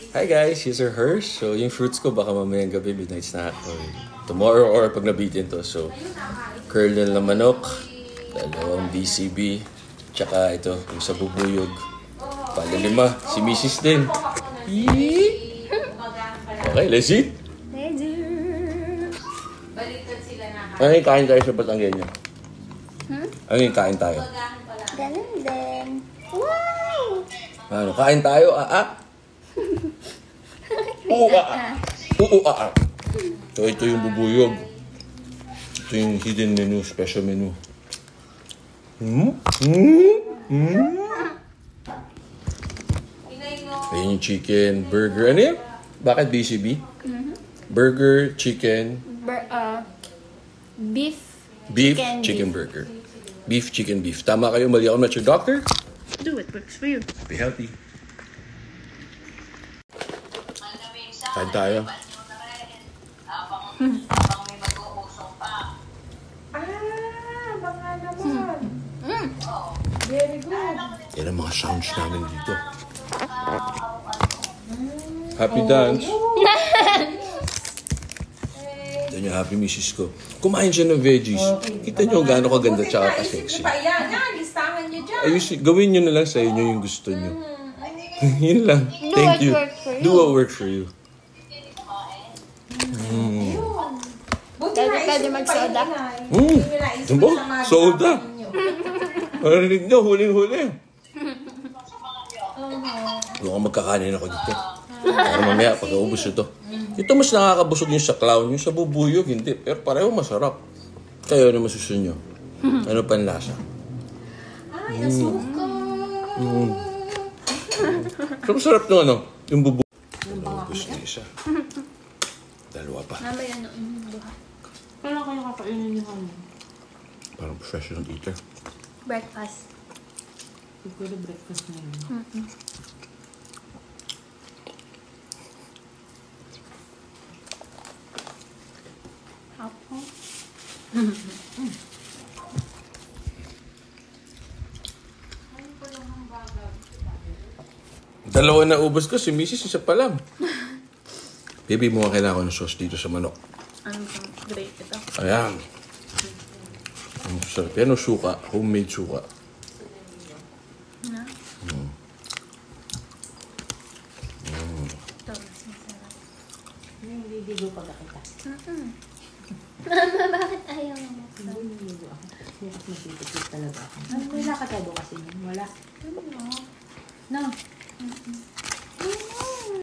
Hi guys, here's our Hirsch. So yung fruits ko baka mamayang gabi midnight snack or tomorrow or pag nabitin to. So kernel na manok, dalawang BCB, tsaka ito yung sa bubuyog. Palalima, si Mrs. din. Okay, let's eat. Ano yung kain tayo sa Batangueño? Ano yung kain tayo? Ganun din. Wow! Ano, kain tayo, So, ito yung bubuyog. Ito yung hidden menu, special menu. Ayan yung chicken, burger. Ano yun? Bakit BCB? Burger, chicken. Beef, chicken burger. Beef, chicken, beef. Tama kayo, mali ako. I'm not your doctor. Do it, works for you. Be healthy. Kain tayo. Baka naman. Very good. Yan ang mga sounds namin dito. Happy dance. Yan yung happy missus ko. Kumain siya ng veggies. Kita nyo gaano kaganda tsaka ka-sexy. Listahan nyo dyan. Gawin nyo na lang sa inyo yung gusto nyo. Yun lang. Thank you. Do what works for you. Pwede mag-soda? Soda. Marinig nyo, huling-huli. Doon ka magkakanin ako dito. Para mamaya, pag-aubos ito. Ito mas nakakabusog yung sa clown, yung sa bubuyog, hindi. Pero pareho masarap. Kayo na masusun nyo. Ano pa ang lasa? Ay, asuka. So, masarap nung ano, yung bubuyog. Gusto niya isa. Dalawa pa. Mamaya noon yung buha. Kailan kayo kakainin niyo kami? Parang professional eater. Breakfast. Siguro breakfast na yun. Apo. Dalawa na ubos ko, si Mrs. isa pa lang. Baby, mo kailangan ng sauce dito sa manok. Ano bang great ito? Ayan. Ang sarap. Yan ang suka. Homemade suka. Na? Ito, mas masarap. Hindi ligo pag kita. Mama, bakit ayaw mo? Hindi ligo ako. Hindi ako masipit talaga ako. May lakad tayo kasi nun? Wala. No.